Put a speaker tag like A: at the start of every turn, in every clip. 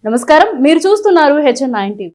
A: నమస్కారం, మీరు చూస్తున్నారు HN9 టీవీ.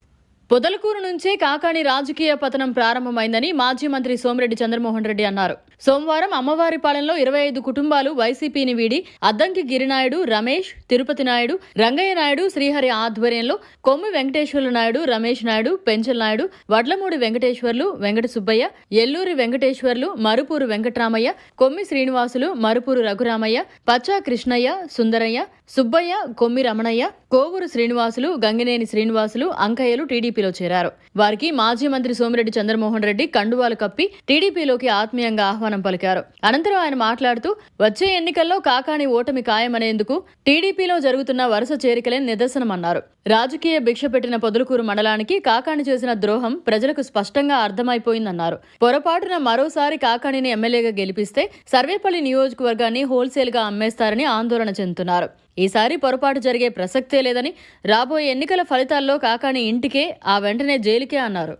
B: పొదలకూరు నుంచే కాకాణి రాజకీయ పతనం ప్రారంభమైందని మాజీ మంత్రి సోమిరెడ్డి చంద్రమోహన్ రెడ్డి అన్నారు. సోమవారం అమ్మవారిపాలెంలో 25 కుటుంబాలు వైసీపీని వీడి అద్దంకి గిరినాయుడు, రమేష్, తిరుపతి నాయుడు, రంగయ్య నాయుడు, శ్రీహరి ఆధ్వర్యంలో కొమ్మి వెంకటేశ్వర్లు నాయుడు, రమేష్ నాయుడు, పెంచల్ నాయుడు, వడ్లమూడి వెంకటేశ్వర్లు, వెంకట సుబ్బయ్య, ఎల్లూరి వెంకటేశ్వర్లు, మరుపూరు వెంకట్రామయ్య, కొమ్మి శ్రీనివాసులు, మరుపూరు రఘురామయ్య, పచ్చా కృష్ణయ్య, సుందరయ్య, సుబ్బయ్య, కొమ్మి రమణయ్య, కోవూరు శ్రీనివాసులు, గంగినేని శ్రీనివాసులు, అంకయ్యలు టీడీపీలో చేరారు. వారికి మాజీ మంత్రి సోమిరెడ్డి చంద్రమోహన్ రెడ్డి కండువాలు కప్పి టీడీపీలోకి ఆత్మీయంగా ఆహ్వానం పలికారు. అనంతరం ఆయన మాట్లాడుతూ వచ్చే ఎన్నికల్లో కాకాణి ఓటమి ఖాయమనేందుకు టీడీపీలో జరుగుతున్న వరుస చేరికలే నిదర్శనమన్నారు. రాజకీయ భిక్ష పెట్టిన పొదలకూరు మండలానికి కాకాణి చేసిన ద్రోహం ప్రజలకు స్పష్టంగా అర్థమైపోయిందన్నారు. పొరపాటున మరోసారి కాకాణిని ఎమ్మెల్యేగా గెలిపిస్తే సర్వేపల్లి నియోజకవర్గాన్ని హోల్సేల్ గా అమ్మేస్తారని ఆందోళన చెందుతున్నారు. ఈసారి పొరపాటు జరిగే ప్రసక్తే లేదని, రాబోయే ఎన్నికల ఫలితాల్లో కాకాణి ఇంటికే, ఆ వెంటనే జైలుకే అన్నారు.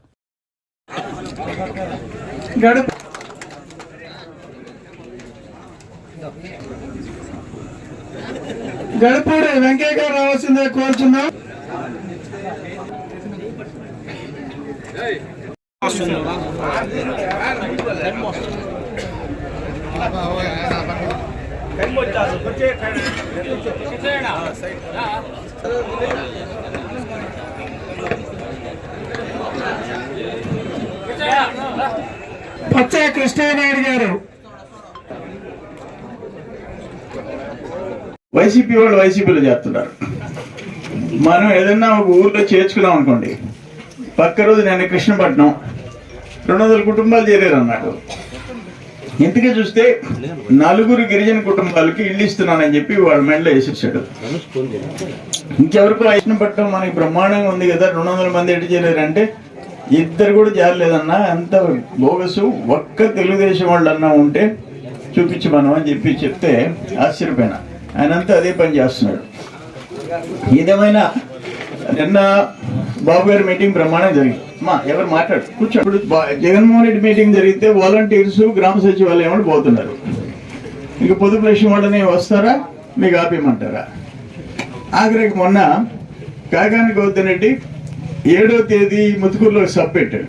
C: గడపూడి వెంకయ్య గారు రావాల్సిందే కోరుచున్నాం. పచ్చా కృష్ణనాయుడు గారు.
D: వైసీపీ వాళ్ళు వైసీపీలో చేస్తున్నారు. మనం ఏదన్నా ఒక ఊర్లో చేర్చుకున్నాం అనుకోండి, పక్క రోజు నేను కృష్ణపట్నం 200 కుటుంబాలు చేరారు అన్నాడు. ఇంతకీ చూస్తే 4 గిరిజన కుటుంబాలకి ఇల్లు ఇస్తున్నానని చెప్పి వాళ్ళ మెడలో వేసేసాడు. ఇంకెవరికో కృష్ణపట్నం మనకి బ్రహ్మాండంగా ఉంది కదా, 200 మంది ఎటు చేరారంటే 2 కూడా చేరలేదన్నా, అంత బోగసు. ఒక్క తెలుగుదేశం వాళ్ళు అన్నా ఉంటే చూపించి మనం అని చెప్తే ఆశ్చర్యపోయినా. ఆయనంతా అదే పని చేస్తున్నాడు. ఏదేమైనా నిన్న బాబు గారి మీటింగ్ బ్రహ్మాండం జరిగింది. ఎవరు మాట్లాడు కూర్చో. ఇప్పుడు జగన్మోహన్ రెడ్డి మీటింగ్ జరిగితే వాలంటీర్స్ గ్రామ సచివాలయం వాళ్ళు పోతున్నారు. ఇక పొదుపు లక్ష్యం వాళ్ళని వస్తారా, మీకు ఆపేయమంటారా? ఆఖరికి మొన్న కాకాని గౌతమ్ రెడ్డి 7వ తేదీ ముతుకూరులో సబ్ పెట్టాడు.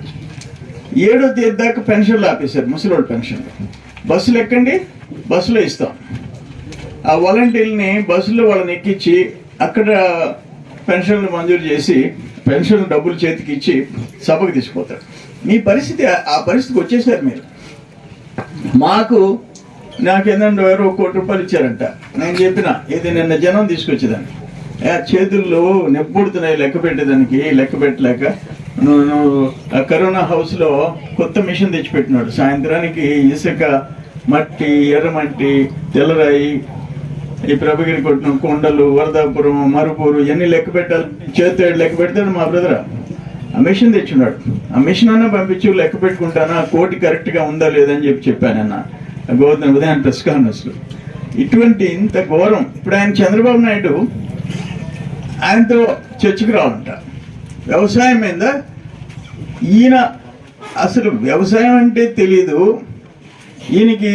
D: 7వ తేదీ దాకా పెన్షన్లు ఆపేశారు, ముసలివాళ్ళ పెన్షన్లు. బస్సులు ఎక్కండి, బస్సులో ఇస్తాం. ఆ వాలంటీర్ని బస్సులో వాళ్ళని ఎక్కించి అక్కడ పెన్షన్లు మంజూరు చేసి పెన్షన్ డబ్బులు చేతికి ఇచ్చి సభకు తీసుకుపోతారు. మీ పరిస్థితి ఆ పరిస్థితికి వచ్చేసారు మీరు. నాకేందంటే ఎవరో ₹1 కోటి ఇచ్చారంట. నేను చెప్పిన ఇది నిన్న జనం తీసుకొచ్చేదాన్ని. చేతుల్లో నెప్పుడుతున్నాయి లెక్క పెట్టేదానికి, లెక్క పెట్టలేక నువ్వు కరోనా హౌస్లో కొత్త మిషన్ తెచ్చిపెట్టినాడు. సాయంత్రానికి ఇసుక, మట్టి, ఎర్రమట్టి, తెల్లరాయి, ఈ ప్రభగిరి కొట్టిన కొండలు, వరదాపురం, మరుపూరు ఇవన్నీ లెక్క పెట్టాలి. చేతి లెక్క పెడతాడు మా బ్రదర్. ఆ మిషన్ తెచ్చున్నాడు. ఆ మిషన్ అన్నా పంపించు, లెక్క పెట్టుకుంటాను, ఆ కోటి కరెక్ట్గా ఉందా లేదని చెప్పానన్న గోవర్ధన్ ఉదయం ప్రెస్ కాన్ఫరెన్స్లో. ఇటువంటి ఇంత ఘోరం. ఇప్పుడు ఆయన చంద్రబాబు నాయుడు ఆయనతో చర్చకు రావాలంట వ్యవసాయం మీద. ఈయన అసలు వ్యవసాయం అంటే తెలీదు ఈయనకి.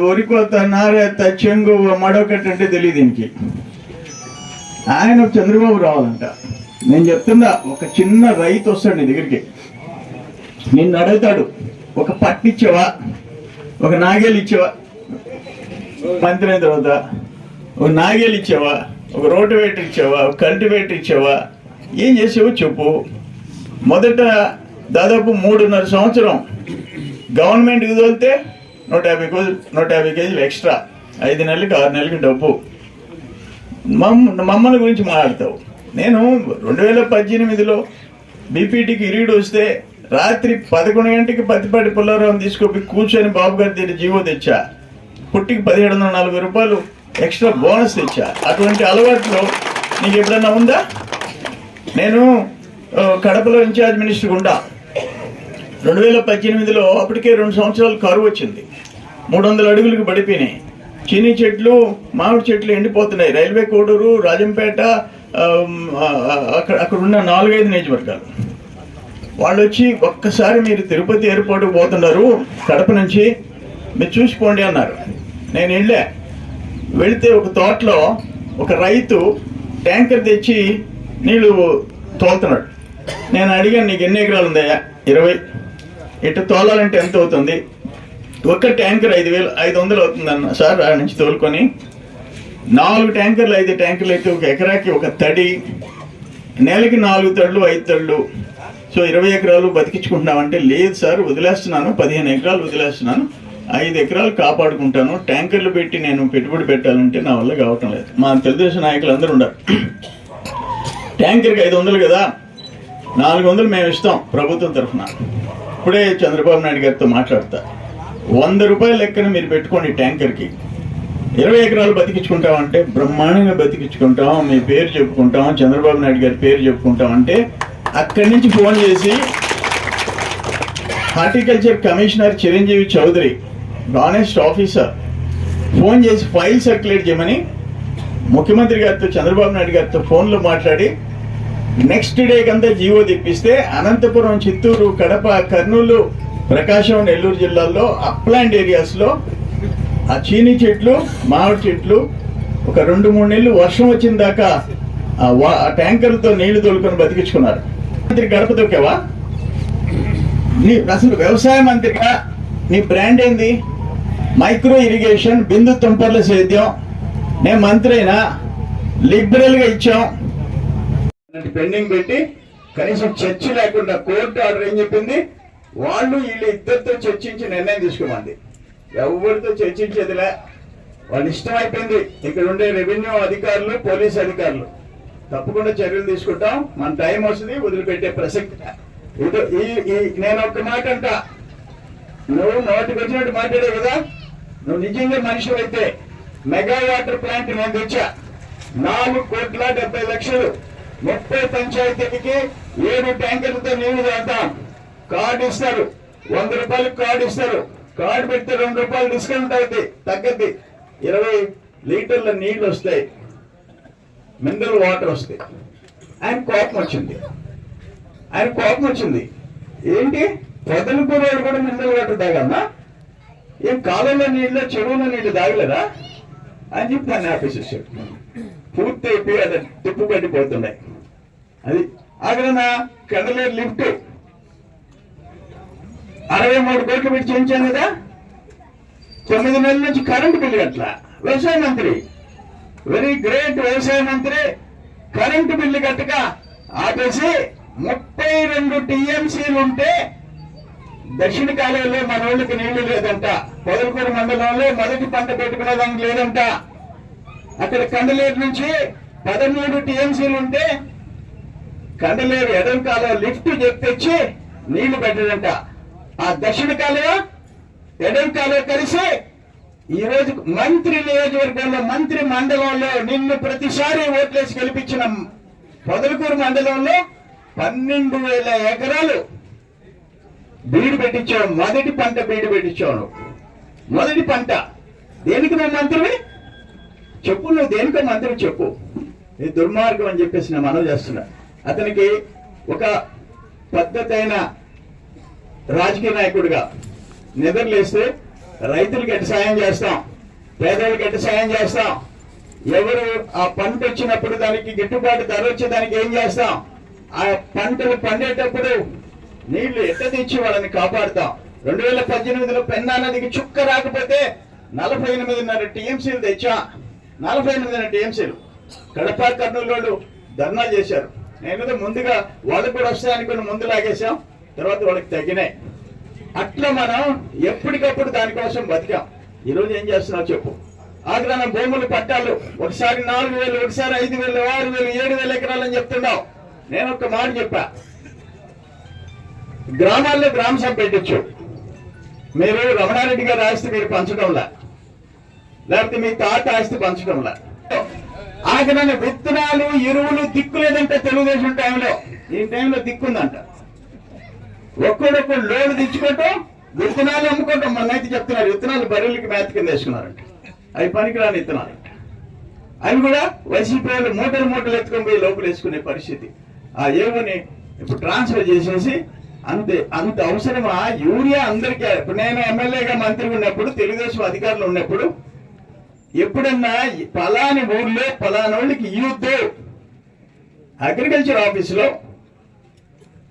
D: వరికోత, నారేత, చెంగు, మడొకటి అంటే తెలియదు ఈయనకి. ఆయన చంద్రబాబు రావాలంట. నేను చెప్తున్నా, ఒక చిన్న రైతు వస్తాడు నీ దగ్గరికి, నిన్ను అడుగుతాడు, ఒక పట్టు ఇచ్చావా, ఒక నాగేలు ఇచ్చావా, మంత్రి అయిన తర్వాత ఒక నాగేలు ఇచ్చావా, ఒక రోటివేటర్ ఇచ్చావా, ఒక కల్టివేటర్ ఇచ్చావా, ఏం చేసావో చెప్పు. మొదట దాదాపు 3.5 సంవత్సరం గవర్నమెంట్కి తోలితే 150 కేజీలు ఎక్స్ట్రా, 5 నెలలకి 6 నెలలకి డబ్బు. మమ్మల్ని గురించి మాట్లాడతావు. నేను 2018లో బీపీటీకి ఇరీడు వస్తే రాత్రి 11 గంటకి పత్తిపాటి పుల్లారావు తీసుకొని కూర్చొని బాబు గారి దగ్గర జీవో తెచ్చా. పుట్టికి ₹1740 ఎక్స్ట్రా బోనస్ తెచ్చా. అటువంటి అలవాట్లు నీకు ఎప్పుడన్నా ఉందా? నేను కడపలో ఇన్ఛార్జ్ మినిస్టర్ ఉండా. 2018లో అప్పటికే 2 సంవత్సరాలు కరువు వచ్చింది. 300 అడుగులకు పడిపోయినాయి. చీనీ చెట్లు, మామిడి చెట్లు ఎండిపోతున్నాయి. రైల్వే కోడూరు, రాజంపేట, అక్కడ ఉన్న 4-5 నియోజకవర్గాలు వాళ్ళు వచ్చి ఒక్కసారి మీరు తిరుపతి ఎయిర్పోర్ట్కి పోతున్నారు కడప నుంచి, మీరు చూసిపోండి అన్నారు. నేను వెళ్తే ఒక తోటలో ఒక రైతు ట్యాంకర్ తెచ్చి నీళ్లు తోలుతున్నాడు. నేను అడిగాను, నీకు ఎన్ని ఎకరాలు ఉందయ్యా? 20. ఇటు తోలాలంటే ఎంత అవుతుంది? ఒక్క ట్యాంకర్ 5,500 అవుతుందన్న. సార్ ఆ నుంచి తోలుకొని 4 ట్యాంకర్లు 5 ట్యాంకర్లు అయితే ఒక ఎకరాకి ఒక తడి, నెలకి 4 తడులు 5 తడులు, సో 20 ఎకరాలు బతికించుకుంటున్నామంటే, లేదు సార్ వదిలేస్తున్నాను, 15 ఎకరాలు వదిలేస్తున్నాను, 5 ఎకరాలు కాపాడుకుంటాను, ట్యాంకర్లు పెట్టి నేను పెట్టుబడి పెట్టాలంటే నా వల్ల కావటం లేదు. మా తెలుగుదేశం నాయకులు అందరూ ఉన్నారు. ట్యాంకర్కి 500 కదా, 400 మేము ఇస్తాం ప్రభుత్వం తరఫున. ఇప్పుడే చంద్రబాబు నాయుడు గారితో మాట్లాడతా, 100 రూపాయల లెక్కన మీరు పెట్టుకోండి ట్యాంకర్కి, 20 ఎకరాలు బతికించుకుంటామంటే బ్రహ్మాండంగా బతికించుకుంటాం, మీ పేరు చెప్పుకుంటాం, చంద్రబాబు నాయుడు గారి పేరు చెప్పుకుంటాం అంటే అక్కడి నుంచి ఫోన్ చేసి horticulture commissioner Chiranjeevi Chowdary, honest officer, phone చేసి ఫైల్ సర్క్యులేట్ చేయమని ముఖ్యమంత్రి గారితో చంద్రబాబు నాయుడు గారితో ఫోన్లో మాట్లాడి నెక్స్ట్ డే కంతా జీవో తెప్పిస్తే అనంతపురం, చిత్తూరు, కడప, కర్నూలు, ప్రకాశం, నెల్లూరు జిల్లాల్లో అప్లాండ్ ఏరియాస్లో ఆ చీనీ చెట్లు, మామిడి చెట్లు ఒక 2-3 నెలలు వర్షం వచ్చిన దాకా ఆ ట్యాంకర్లతో నీళ్లు తోలుకొని బతికించుకున్నారు. మంత్రి గడప తొక్కావా? నీ అసలు వ్యవసాయ మంత్రిగా నీ బ్రాండ్ ఏంది? మైక్రో ఇరిగేషన్, బిందు తుంపర్ల సేద్యం. నేను మంత్రి అయినా లిబరల్గా ఇచ్చాం, పెండింగ్ పెట్టి కనీసం చర్చ లేకుండా కోర్టు ఆర్డర్ ఏం చెప్పింది, వాళ్ళు వీళ్ళు ఇద్దరితో చర్చించి నిర్ణయం తీసుకోమంది. ఎవరితో చర్చించేదిలే, వాళ్ళు ఇష్టం అయిపోయింది. ఇక్కడ ఉండే రెవెన్యూ అధికారులు, పోలీస్ అధికారులు తప్పకుండా చర్యలు తీసుకుంటాం, మన టైం వస్తుంది, వదిలిపెట్టే ప్రసక్తి. నేను ఒక్క మాట అంట, నువ్వు నోటికి వచ్చినట్టు మాట్లాడే కదా, నువ్వు నిజంగా మనిషి అయితే మెగా వాటర్ ప్లాంట్ నేను తెచ్చా, 4,70,00,000, 30 పంచాయతీలకి 7 ట్యాంకర్లతో నీళ్లు తాగుతాం. కార్డు ఇస్తారు, 100 రూపాయలకు కార్డు ఇస్తారు, కార్డు పెడితే 2 రూపాయలు డిస్కౌంట్ అవుతాయి, తగ్గద్ది, 20 లీటర్ల నీళ్లు వస్తాయి, మినరల్ వాటర్ వస్తాయి. ఆయన కోపం వచ్చింది. ఏంటి పొదలకూరు కూడా మినరల్ వాటర్ తాగమ్మా, ఏం కాలంలో నీళ్ళు, చెరువులో నీళ్లు తాగలేరా అని చెప్పి దాన్ని ఆపేసేసాడు. పూర్తి అయిపోయి అది తుప్పు పట్టిపోతున్నాయి. అది అక్కడ కండలేరు లిఫ్ట్ 63 కోట్లు పెట్టి చేయించాను కదా, 9 నెలల నుంచి కరెంటు బిల్లు అట్లా. వ్యవసాయ మంత్రి, వెరీ గ్రేట్ వ్యవసాయ మంత్రి, కరెంటు బిల్లు కట్టక ఆపేసి 32 టీఎంసీలు ఉంటే దక్షిణ కాలువలో మన ఊళ్ళకి నీళ్లు లేదంట, పొదలకూరు మండలంలో మొదటి పంట పెట్టుకునేదానికి లేదంట. అక్కడ కండలేరు నుంచి 13 టీఎంసీలు ఉంటే కండలేరు ఎడమ కాలువ లిఫ్ట్ తెచ్చి నీళ్లు పెట్టడంట. ఆ దక్షిణ కాలువ ఎడమ కాలువ కలిసి ఈ రోజు మంత్రి నియోజకవర్గంలో, మంత్రి మండలంలో నిన్ను ప్రతిసారి ఓట్లేసి గెలిపించిన పొదలకూరు మండలంలో 12,000 ఎకరాలు బీడు పెట్టించావు. మొదటి పంట బీడు పెట్టించావు. మొదటి పంట దేనికి నువ్వు మంత్రివి చెప్పు, నువ్వు దేనికో మంత్రి చెప్పు. ఇది దుర్మార్గం అని చెప్పేసి నేను మనవి చేస్తున్నా. అతనికి ఒక పద్ధతి అయిన రాజకీయ నాయకుడిగా నిద్రలేస్తే రైతులకు ఎట్ట సాయం చేస్తాం, పేదలకు ఎట్ట సాయం చేస్తాం, ఎవరు ఆ పంట వచ్చినప్పుడు దానికి గిట్టుబాటు ధర వచ్చేదానికి ఏం చేస్తాం, ఆ పంటలు పండేటప్పుడు నీళ్లు ఎట్ట తెచ్చి వాళ్ళని కాపాడుతాం. 2018లో పెన్నా నదికి చుక్క రాకపోతే 48.5 టీఎంసీలు తెచ్చా. 48 టీఎంసీలు కడప, కర్నూలు ధర్నా చేశారు. నేను ముందుగా వాళ్ళకు కూడా వస్తాయనుకుని ముందు లాగేశాం, తర్వాత వాళ్ళకి తగ్గినాయి. అట్లా మనం ఎప్పటికప్పుడు దానికోసం బతికాం. ఈరోజు ఏం చేస్తున్నావు చెప్పు. ఆగ్రహణ భూములు పట్టాలు ఒకసారి 4,000, ఒకసారి 5,000, 6,000, 7,000 ఎకరాలు అని చెప్తున్నావు. నేను ఒక మాట చెప్పా, గ్రామాల్లో గ్రామ సభ పెట్టచ్చు. మీరు రమణారెడ్డి గారి ఆస్తి మీరు పంచడంలా, లేకపోతే మీ తాత ఆస్తి పంచడంలా. ఆగ్రహణ విత్తనాలు, ఎరువులు దిక్కు లేదంటే తెలుగుదేశం టైంలో, ఈ టైంలో దిక్కుందంట. ఒక్కడొక్కడు లోడు తెచ్చుకోవటం, విత్తనాలు అమ్ముకోవటం. మొన్నైతే చెప్తున్నారు విత్తనాలు బర్రెలకి మేత కింద వేసుకున్నారంట. అవి పనికిరాని విత్తనాలంట. అవి కూడా వైసీపీ వాళ్ళు మూటలు ఎత్తుకొని పోయి లోపల వేసుకునే పరిస్థితి. ఆ ఎరువుని ఇప్పుడు ట్రాన్స్ఫర్ చేసేసి అంత అవసరమా? యూరియా అందరికీ. ఇప్పుడు నేను ఎమ్మెల్యేగా మంత్రి ఉన్నప్పుడు, తెలుగుదేశం అధికారులు ఉన్నప్పుడు ఎప్పుడన్నా పలాని ఊర్లో పలానోళ్ళకి ఇయ్యొద్దు అగ్రికల్చర్ ఆఫీసులో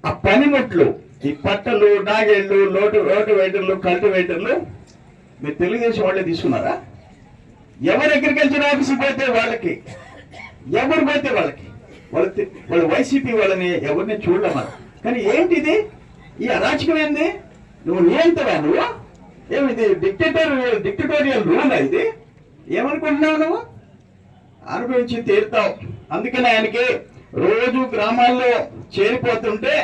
D: ఆ పనిముట్లు, ఈ పట్టలు, నాగేళ్లు, రోటు వెయిటర్లు, కల్టివేటర్లు మీరు తెలుగుదేశం వాళ్ళే తీసుకున్నారా? ఎవరు అగ్రికల్చర్ ఆఫీస్కి పోతే వాళ్ళకి, ఎవరు పోతే వాళ్ళకి, వాళ్ళు వైసీపీ వాళ్ళని ఎవరిని చూడమన్నారు. కానీ ఏంటిది ఈ అరాచకం? ఏంది? నువ్వు నియంత్రణ, నువ్వు ఏమిది డిక్టటోరియల్ రూల్ ఇది? ఏమనుకుంటున్నావు నువ్వు? అనుభవించి తీరుతావు. అందుకని ఆయనకి రోజు గ్రామాల్లో చేరిపోతుంటే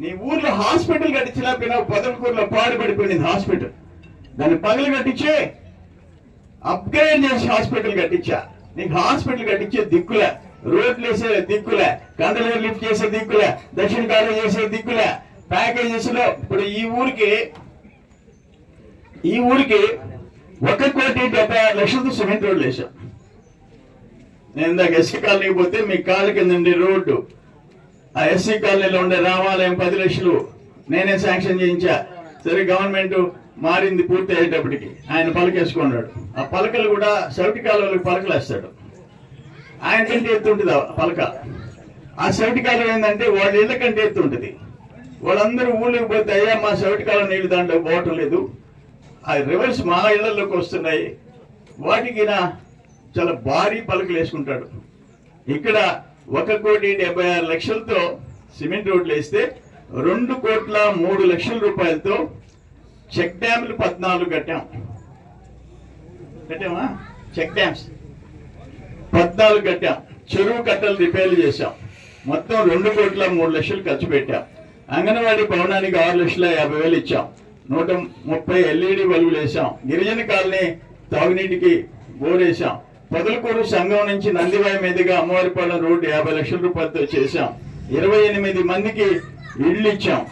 D: నీ ఊర్లో హాస్పిటల్ కట్టించలేకపోయినావు. పొదలకూరులో పాడుపడిపోయింది హాస్పిటల్, దాన్ని పగలు కట్టించే అప్గ్రేడ్ చేసి హాస్పిటల్ కట్టించా. నీకు హాస్పిటల్ కట్టించే దిక్కులే, రోడ్లు వేసే దిక్కులే, కండలేరు లిఫ్ట్ చేసే దిక్కులే, దక్షిణ కాలం చేసే దిక్కులే, ప్యాకేజెస్ లో. ఇప్పుడు ఈ ఊరికి 1,70,00,000 సిమెంట్ రోడ్లు వేసాం. నేను ఇందాక ఎస్సీ కాలనీకి పోతే మీ కాళ్ళ కింద ఉండే రోడ్డు, ఆ ఎస్సీ కాలనీలో ఉండే రామాలయం 10 లక్షలు నేనే శాంక్షన్ చేయించా. సరే గవర్నమెంట్ మారింది, పూర్తి అయ్యేటప్పటికి ఆయన పలకేసుకున్నాడు. ఆ పలకలు కూడా సౌటి కాలువలకు పలకలు వేస్తాడు. ఆయన కంటే ఎత్తు ఉంటుంది ఆ పలక. ఆ సౌటి కాలువ ఏంటంటే వాళ్ళ ఇళ్ళ కంటే ఎత్తు ఉంటుంది. వాళ్ళందరూ ఊళ్ళకి పోతే అయ్యా మా సౌటి కాలువ నీళ్ళు దాంట్లో పోవటం లేదు, ఆ రివర్స్ మా ఇళ్లలోకి వస్తున్నాయి, వాటికి చాలా భారీ పలకలు వేసుకుంటాడు. ఇక్కడ 1,76,00,000తో సిమెంట్ రోడ్లు వేస్తే 2,03,00,000 రూపాయలతో చెక్ డ్యామ్లు 14 కట్టామా? చెక్ డ్యామ్స్ 14 కట్టాం. చెరువు కట్టలు రిపేర్లు చేశాం. మొత్తం 2,03,00,000 ఖర్చు పెట్టాం. అంగన్వాడీ భవనానికి 6,50,000 ఇచ్చాం. 130 LED బల్బులు వేసాం. గిరిజన కాలనీ తాగునీటికి బోరేసాం. పొదలకూరు సంఘం నుంచి నందివాయ మీదుగా అమ్మవారిపాలెం రోడ్డు 50 లక్షల రూపాయలతో చేశాం. 28 మందికి ఇళ్ళు ఇచ్చాం.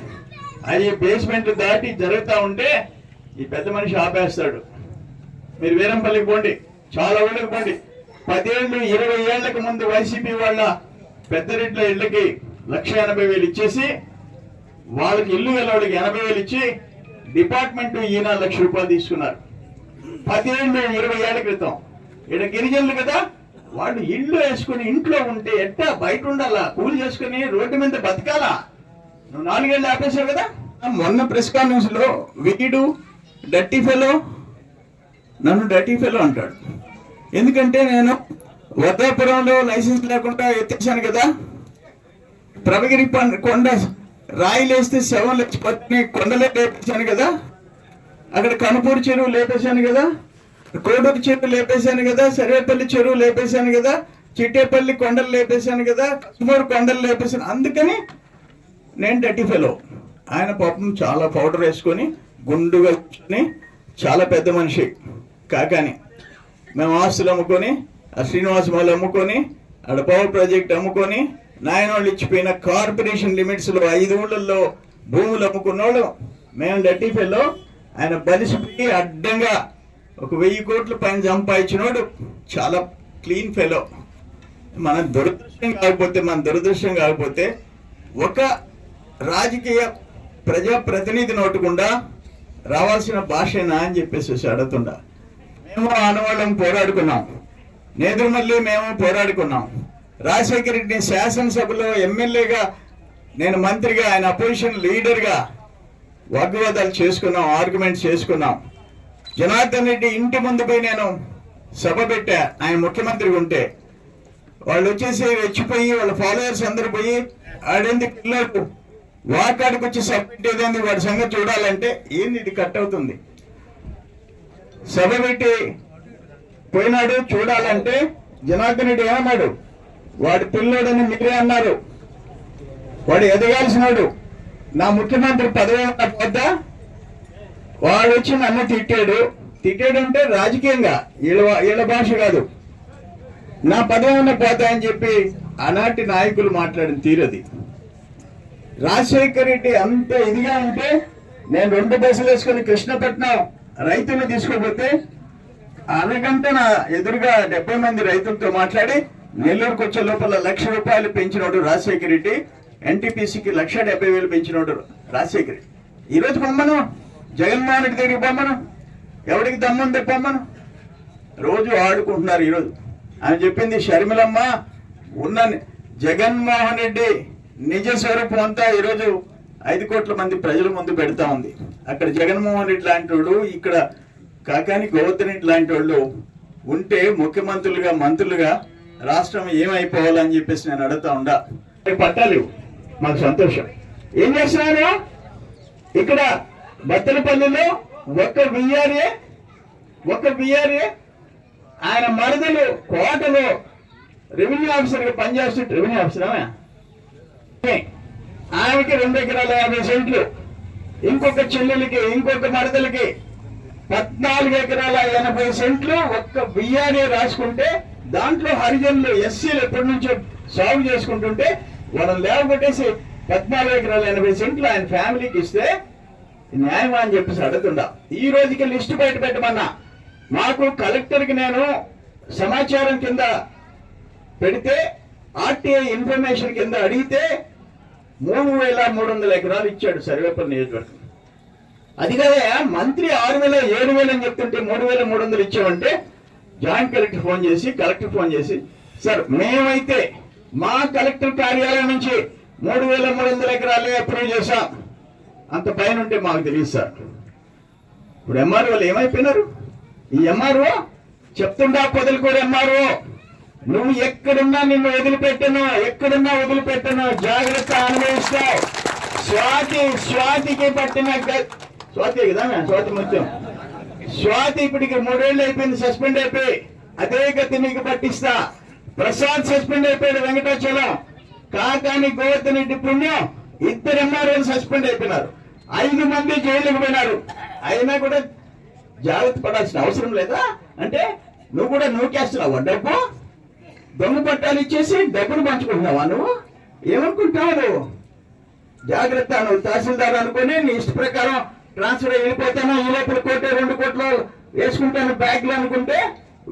D: అవి బేస్మెంట్ దాటి జరుగుతూ ఉంటే ఈ పెద్ద మనిషి ఆపేస్తాడు. మీరు వీరంపల్లికి పోండి, చాలా ఊళ్ళకి పోండి. 10 ఏళ్ళు 20 ఏళ్లకు ముందు వైసీపీ వాళ్ళ పెద్దరెడ్ల ఇళ్ళకి 1,80,000 ఇచ్చేసి వాళ్ళకి ఇల్లు వెళ్ళవాడికి 80,000 ఇచ్చి డిపార్ట్మెంట్ ఈయన 1,00,000 రూపాయలు తీసుకున్నారు. 10 ఏళ్ళు 20 ఏళ్ల క్రితం. ఇక్కడ గిరిజనులు కదా, వాళ్ళు ఇల్లు వేసుకుని ఇంట్లో ఉంటే ఎట్టా బయట ఉండాలా, కూలి చేసుకుని రోడ్డు మీద బతకాలా? నువ్వు 4 ఏళ్ళు ఆపేసావు కదా. మొన్న ప్రెస్ కాన్ఫరెన్స్ లో వీడు డర్టీ ఫెలో, నన్ను డర్టీ ఫెలో అంటాడు. ఎందుకంటే నేను వద్దాపురంలో లైసెన్స్ లేకుండా ఎత్తేసాను కదా, ప్రభగిరి కొండ రాయిలేస్తే శవం లేచిపోతే కొండలే లేపేశాను కదా, అక్కడ కనుపూరు చెరువు లేపేశాను కదా, కోడూరు చెరువు లేపేశాను కదా, సర్వేపల్లి చెరువు లేపేశాను కదా, చిట్టేపల్లి కొండలు లేపేశాను కదా, కసుమూరు కొండలు లేపేశాను. అందుకని నేను డర్టీ ఫెలో. ఆయన పాపం చాలా పౌడర్ వేసుకొని గుండుగా కూర్చొని చాలా పెద్ద మనిషి కాకాని మేము ఆస్తులు అమ్ముకొని, ఆ శ్రీనివాస మాల్ అమ్ముకొని, ఆడ పవర్ ప్రాజెక్ట్ అమ్ముకొని, నాయనోళ్ళు ఇచ్చిపోయిన కార్పొరేషన్ లిమిట్స్ లో 5 ఊళ్ళల్లో భూములు అమ్ముకున్నోళ్ళు మేము డర్టీ ఫెలో. ఆయన బలిసిపోయి అడ్డంగా 1,000 కోట్ల పైన సంపాదించినోడు చాలా క్లీన్ ఫెలో. మన దురదృష్టం కాకపోతే ఒక రాజకీయ ప్రజాప్రతినిధి నోటుకుండా రావాల్సిన భాషేనా అని చెప్పేసి అడుగుతుండా. మేము ఆనవాళ్ళం పోరాడుకున్నాం, నేదురుమల్లి మేము పోరాడుకున్నాం. రాజశేఖర రెడ్డి శాసనసభలో ఎమ్మెల్యేగా, నేను మంత్రిగా, ఆయన అపోజిషన్ లీడర్గా వాగ్వాదాలు చేసుకున్నాం, ఆర్గ్యుమెంట్స్ చేసుకున్నాం. జనార్దన్ రెడ్డి ఇంటి ముందు పోయి నేను సభ పెట్టా, ఆయన ముఖ్యమంత్రిగా ఉంటే. వాళ్ళు వచ్చేసి రెచ్చిపోయి వాళ్ళ ఫాలోవర్స్ అందరు పోయి ఆడేందుకు పిల్లలు వాకాడికి వచ్చి సభ పెట్టేదేంది, వాడి సంగతి చూడాలంటే ఏంది ఇది కట్ అవుతుంది. సభ పెట్టి పోయినాడు చూడాలంటే జనార్దన్ రెడ్డి ఏమన్నాడు, వాడి పిల్లోడని మీరే అన్నారు, వాడు ఎదగాల్సినాడు, నా ముఖ్యమంత్రి పదవి పోద్దా, వాడు వచ్చి నన్ను తిట్టాడు అంటే రాజకీయంగా వీళ్ళ భాష కాదు, నా పదవి పోతా అని చెప్పి ఆనాటి నాయకులు మాట్లాడిన తీరది. రాజశేఖర రెడ్డి అంత ఇదిగా ఉంటే నేను 2 బస్సులు వేసుకుని కృష్ణపట్నం రైతులు తీసుకోపోతే అరగంట నా ఎదురుగా 70 మంది రైతులతో మాట్లాడి నెల్లూరుకు వచ్చే లోపల 1,00,000 రూపాయలు పెంచినోడు రాజశేఖర రెడ్డి, ఎన్టీపీసీకి 1,70,000 పెంచినోడు రాజశేఖర రెడ్డి. ఈరోజు పొమ్మను జగన్మోహన్ రెడ్డి దగ్గరికి పొమ్మను, ఎవరికి దమ్ముంది పొమ్మను. రోజు ఆడుకుంటున్నారు. ఈరోజు ఆయన చెప్పింది షర్మిలమ్మ ఉన్న జగన్మోహన్ రెడ్డి నిజ స్వరూపం అంతా ఈరోజు 5 కోట్ల మంది ప్రజల ముందు పెడతా ఉంది. అక్కడ జగన్మోహన్ రెడ్డి లాంటి వాడు, ఇక్కడ కాకాని గోవర్ధన్ రెడ్డి లాంటి వాళ్ళు ఉంటే ముఖ్యమంత్రులుగా మంత్రులుగా రాష్ట్రం ఏమైపోవాలని చెప్పేసి నేను అడుగుతా ఉండా. పట్టాలి మాకు సంతోషం. ఏం చేస్తున్నారు ఇక్కడ బత్తలపల్లిలో ఒక్క బిఆర్ఏ ఆయన మరదలు కోటలో రెవెన్యూ ఆఫీసర్గా పనిచేస్తుంటే, రెవెన్యూ ఆఫీసరా ఆమెకి 2 ఎకరాల 50 సెంట్లు, ఇంకొక చెల్లెలకి ఇంకొక మరదలకి 14 ఎకరాల 80 సెంట్లు ఒక్క బిఆర్ఏ రాసుకుంటే, దాంట్లో హరిజనులు ఎస్సీలు ఎప్పటి నుంచో సాగు చేసుకుంటుంటే వాళ్ళని లేవగొట్టేసి 14 ఎకరాల 80 సెంట్లు ఆయన ఫ్యామిలీకి ఇస్తే న్యాయమా అని చెప్పేసి అడుగుతుండా. ఈ రోజుకి లిస్టు బయట పెట్టమన్నా. మాకు కలెక్టర్కి నేను సమాచారం కింద పెడితే, ఆర్టీఐ ఇన్ఫర్మేషన్ కింద అడిగితే 3,300 ఎకరాలు ఇచ్చాడు సర్వేపల్లి నియోజకవర్గం. అది కదా మంత్రి 6,000 7,000 అని చెప్తుంటే 3,300 ఇచ్చామంటే జాయింట్ కలెక్టర్ ఫోన్ చేసి సార్ మేమైతే మా కలెక్టర్ కార్యాలయం నుంచి 3,300 ఎకరాలే అప్రూవ్ చేశాం, అంత పైన ఉంటే మాకు తెలియదు సార్. ఇప్పుడు ఎంఆర్ఓలు ఏమైపోయినారు? ఈ ఎంఆర్ఓ చెప్తుండా పొదలుకోడు ఎంఆర్ఓ, నువ్వు ఎక్కడున్నా నిన్ను వదిలిపెట్టను, జాగ్రత్త అనుభవిస్తావు. స్వాతికి పట్టిన స్వాతి కదా, స్వాతి ముత్యం, స్వాతి ఇప్పటికి 3 ఏళ్ళు అయిపోయింది, సస్పెండ్ అయిపోయి. అదే గతి నీకు పట్టిస్తా. ప్రసాద్ సస్పెండ్ అయిపోయాడు, వెంకటాచలం, కాకాని గోవర్ధన్ రెడ్డి పుణ్యం 2 ఎంఆర్ఓలు సస్పెండ్ అయిపోయినారు, 5 మంది జైలుకు పోయినారు. అయినా కూడా జాగ్రత్త పడాల్సిన అవసరం లేదా? అంటే నువ్వు కూడా నూకేస్తున్నావా డబ్బు? దొంగ పట్టాలు ఇచ్చేసి డబ్బులు పంచుకుంటున్నావా? నువ్వు ఏమనుకుంటున్నావు? నువ్వు జాగ్రత్త. నువ్వు తహసీల్దార్ అనుకుని నీ ఇష్ట ప్రకారం ట్రాన్స్ఫర్ వెళ్ళిపోతాను, ఈ లోపల 1-2 కోట్లు వేసుకుంటాను బ్యాగ్లు అనుకుంటే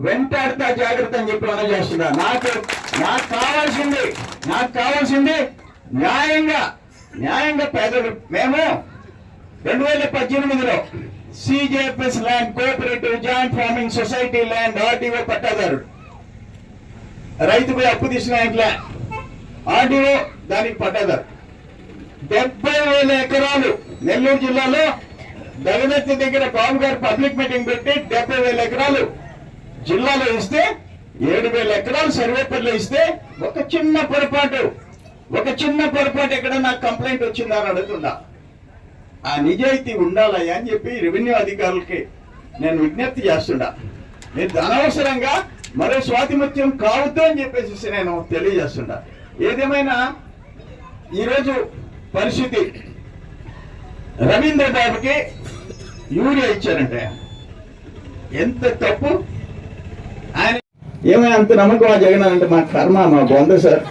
D: వెంటాడుతా, జాగ్రత్త అని చెప్పి మనం చేస్తున్నా. నాకు కావాల్సింది న్యాయంగా పేదలు. మేము 2018లో CJFS land cooperative joint farming society land RDO పట్టాదారుడు, రైతుపై అప్పు తీసుకున్న ఆర్డీఓ దానికి పట్టాదారు. 70,000 ఎకరాలు నెల్లూరు జిల్లాలో దగదత్తి దగ్గర బాబు గారు పబ్లిక్ మీటింగ్ పెట్టి 70,000 ఎకరాలు జిల్లాలో ఇస్తే, 7,000 ఎకరాలు సర్వేపల్లిలో ఇస్తే ఒక చిన్న పొరపాటు ఎక్కడ నాకు కంప్లైంట్ వచ్చిందా అని అడుగుతుండా. ఆ నిజాయితీ ఉండాలయ్యా అని చెప్పి రెవెన్యూ అధికారులకి నేను విజ్ఞప్తి చేస్తుండా. మీరు అనవసరంగా మరో స్వాతి ముత్యం కావద్దు అని చెప్పేసి నేను తెలియజేస్తుండా. ఏదేమైనా ఈరోజు పరిస్థితి, రవీంద్ర బాబుకి యూరియా ఇచ్చారంటే ఎంత తప్పు. ఆయన ఏమైనా అంత నమ్మకం ఆ జగన్ అంటే మా కర్మ, మా బొంద సార్.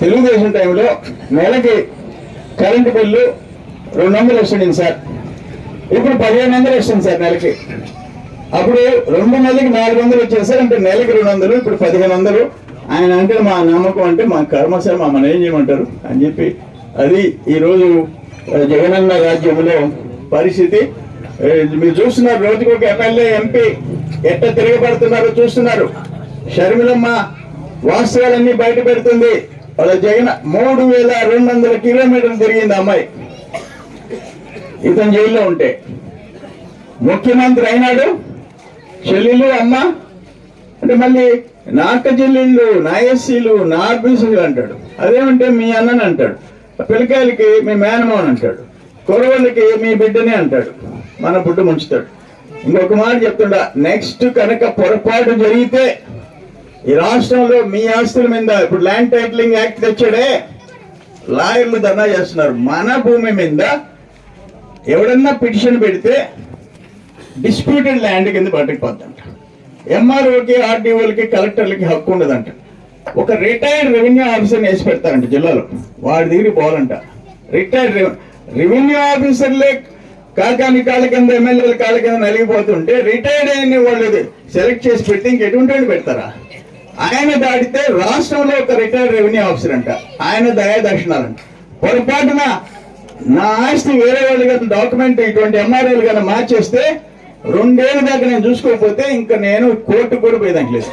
D: తెలుగుదేశం టైంలో నెలకి కరెంటు బిల్లు 200 వస్తుంది సార్, ఇప్పుడు 1,500 వస్తుంది సార్ నెలకి. అప్పుడు 2 నెలలకి 400 వచ్చేది సార్, అంటే నెలకి 200, ఇప్పుడు 1,500. ఆయన అంటే మా నమ్మకం అంటే మా కర్మ సార్, మమ్మల్ని ఏం చేయమంటారు అని చెప్పి. అది ఈరోజు జగనన్న రాజ్యంలో పరిస్థితి. మీరు చూస్తున్నారు, రోజుకు ఒక ఎమ్మెల్యే ఎంపీ ఎట్ట తిరగబడుతున్నారో చూస్తున్నారు. షర్మిలమ్మ వాస్తవాలన్నీ బయట పెడుతుంది. వాళ్ళ జగన్ 3,200 కిలోమీటర్లు తిరిగింది అమ్మాయి ఇతను జైల్లో ఉంటే. ముఖ్యమంత్రి అయినాడు, చెల్లెలు అమ్మ అంటే మళ్ళీ నా అక్క చెల్లెళ్ళు, నా ఎస్సీలు, నా ఆర్బీసీలు అంటాడు. అదేమంటే మీ అన్నని అంటాడు, పిల్లకాయలకి మీ మేనమావని అంటాడు, కురవాళ్ళకి మీ బిడ్డనే అంటాడు, మన బుడ్డ ముంచుతాడు. ఇంకొక మాట చెప్తుండా, నెక్స్ట్ కనుక పొరపాటు జరిగితే ఈ రాష్ట్రంలో మీ ఆస్తుల మీద, ఇప్పుడు ల్యాండ్ టైటిలింగ్ యాక్ట్ తెచ్చాడే, లాయర్లు ధర్నా చేస్తున్నారు. మన భూమి మీద ఎవడన్నా పిటిషన్ పెడితే డిస్ప్యూటెడ్ ల్యాండ్ కింద పట్టుకుపోద్దంట. ఎంఆర్ఓకి, ఆర్డీఓలకి, కలెక్టర్లకి హక్కు ఉండదంట. ఒక రిటైర్డ్ రెవెన్యూ ఆఫీసర్ని వేసి పెడతారంట జిల్లాలో, వాడి దగ్గరికి పోవాలంట. రిటైర్డ్ రెవెన్యూ ఆఫీసర్లే కాకాని కాళ్ళ కింద, ఎమ్మెల్యేల కాళ్ళ కింద నలిగిపోతుంటే రిటైర్డ్ అయిన వాళ్ళు సెలెక్ట్ చేసి పెట్టి ఇంకెటువంటి పెడతారా? ఆయన దాటితే రాష్ట్రంలో ఒక రిటైర్డ్ రెవెన్యూ ఆఫీసర్ అంట, ఆయన దయాదక్షిణాలంట. పొరపాటున నా ఆస్తి వేరే వాళ్ళు కానీ డాక్యుమెంట్ ఇటువంటి ఎంఆర్ఐలు కానీ మార్చేస్తే 2 ఏళ్ళ దాకా నేను చూసుకోకపోతే ఇంకా నేను కోర్టు కూడా పోయేదానికి లేదు.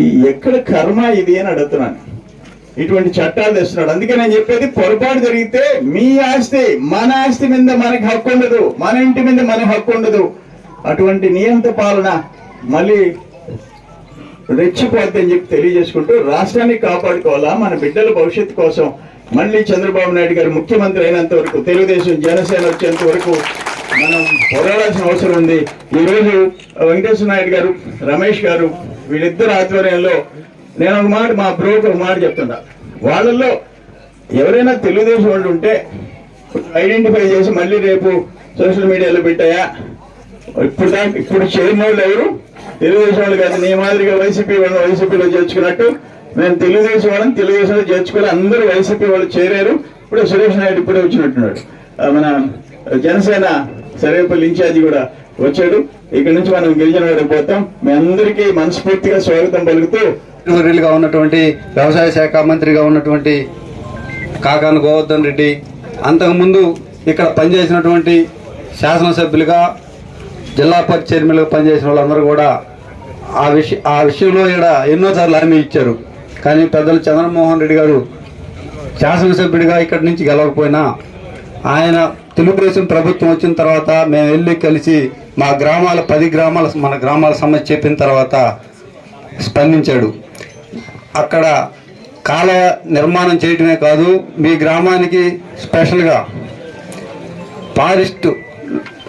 D: ఈ ఎక్కడ కర్మ ఇది అని అడుగుతున్నాను. ఇటువంటి చట్టాలు తెస్తున్నాడు. అందుకే నేను చెప్పేది, పొరపాటు జరిగితే మీ ఆస్తి మన ఆస్తి మీద మనకి హక్కు ఉండదు, మన ఇంటి మీద మనకి హక్కు ఉండదు. అటువంటి నియంత పాలన మళ్ళీ రెచ్చిపోద్ది అని చెప్పి తెలియజేసుకుంటూ, రాష్ట్రాన్ని కాపాడుకోవాలా, మన బిడ్డల భవిష్యత్తు కోసం మళ్ళీ చంద్రబాబు నాయుడు గారు ముఖ్యమంత్రి అయినంత వరకు, తెలుగుదేశం జనసేన వచ్చేంత వరకు మనం పోరాడాల్సిన అవసరం ఉంది. ఈరోజు వెంకటేశ్వర నాయుడు గారు, రమేష్ గారు, వీళ్ళిద్దరు ఆధ్వర్యంలో నేను ఒక మాట, మా బ్రోకి ఒక మాట చెప్తున్నా, వాళ్ళల్లో ఎవరైనా తెలుగుదేశం వాళ్ళు ఉంటే ఐడెంటిఫై చేసి మళ్ళీ రేపు సోషల్ మీడియాలో పెట్టాయా, ఇప్పుడు చేయని వాళ్ళు ఎవరు తెలుగుదేశం వాళ్ళు కాదు. నీ మాదిరిగా వైసీపీ వాళ్ళని వైసీపీలో చేర్చుకున్నట్టు మేము తెలుగుదేశం వాళ్ళని తెలుగుదేశంలో చేర్చుకోవాలి. అందరూ వైసీపీ వాళ్ళు చేరారు. ఇప్పుడు సురేష్ నాయుడు ఇప్పుడే వచ్చినట్టున్నాడు. మన జనసేన సర్వేపల్లి ఇన్ఛార్జి కూడా వచ్చాడు. ఇక్కడ నుంచి మనం గిరిజన వాడికి పోతాం. మీ అందరికీ మనస్ఫూర్తిగా స్వాగతం పలుకుతూ,
E: గా ఉన్నటువంటి వ్యవసాయ శాఖ మంత్రిగా ఉన్నటువంటి కాకాని గోవర్ధన్ రెడ్డి, అంతకుముందు ఇక్కడ పనిచేసినటువంటి శాసనసభ్యులుగా, జిల్లా పరిషత్ చైర్మన్గా పనిచేసిన వాళ్ళందరూ కూడా ఆ విషయంలో ఇక్కడ ఎన్నోసార్లు హామీ ఇచ్చారు. కానీ పెద్దలు చంద్రమోహన్ రెడ్డి గారు శాసనసభ్యుడిగా ఇక్కడి నుంచి గెలవకపోయినా, ఆయన తెలుగుదేశం ప్రభుత్వం వచ్చిన తర్వాత మేము వెళ్ళి కలిసి మా గ్రామాల 10 గ్రామాల మన గ్రామాల సమస్య చెప్పిన తర్వాత స్పందించాడు. అక్కడ కాలువ నిర్మాణం చేయటమే కాదు, మీ గ్రామానికి స్పెషల్గా ఫారెస్ట్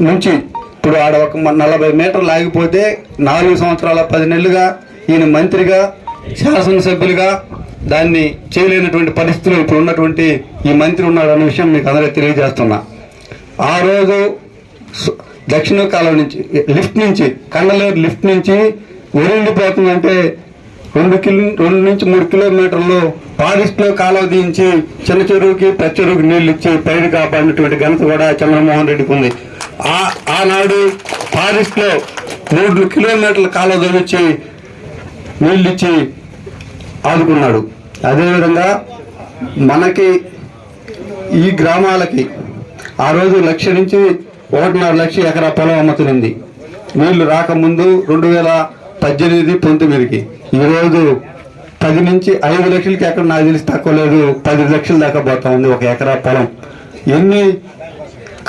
E: నుంచి ఇప్పుడు ఆడ ఒక 40 మీటర్లు ఆగిపోతే 4 సంవత్సరాల 10 నెలలుగా ఈయన మంత్రిగా, శాసనసభ్యులుగా దాన్ని చేయలేనటువంటి పరిస్థితులు ఇప్పుడు ఉన్నటువంటి ఈ మంత్రి ఉన్నాడు అన్న విషయం మీకు అందరికీ తెలియజేస్తున్నా. ఆ రోజు దక్షిణ కాలం నుంచి లిఫ్ట్ నుంచి కండలేరు లిఫ్ట్ నుంచి ఒరిండిపోతుందంటే 2 నుంచి 3 కిలోమీటర్లు ఫారెస్ట్లో కాలువ దించి చిన్న చెరువుకి పెద్ద చెరువుకి నీళ్ళు ఇచ్చి పైరు కాపాడినటువంటి ఘనత కూడా చంద్రమోహన్ రెడ్డికి ఉంది. ఆనాడు ఫారెస్ట్లో 3 కిలోమీటర్ల కాలువ తవ్వించి నీళ్ళు ఇచ్చి ఆదుకున్నాడు. అదేవిధంగా మనకి ఈ గ్రామాలకి ఆ రోజు 1 లక్ష నుంచి 1.5 లక్ష ఎకరా పొలం అమ్ముతుంది. నీళ్లు రాకముందు 2018-19కి ఈరోజు 10 నుంచి 5 లక్షలకి ఎక్కడ నాకు తెలిసి తక్కువ లేదు, 10 లక్షల దాకా పోతా ఉంది ఒక ఎకరా పొలం. ఎన్ని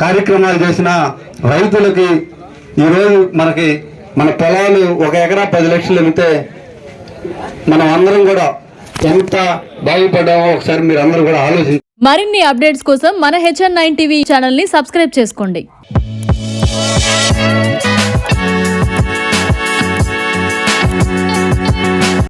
E: కార్యక్రమాలు చేసినా రైతులకి ఈరోజు మనకి మన పొలాలు 1 ఎకరా 10 లక్షలు అమ్మితే మనం అందరం కూడా ఎంత బాగుపడ్డామో ఒకసారి మీరు అందరూ కూడా ఆలోచించండి.
B: మరిన్ని అప్డేట్స్ కోసం మన HN9 టీవీ ఛానల్ ని సబ్స్క్రైబ్ చేసుకోండి.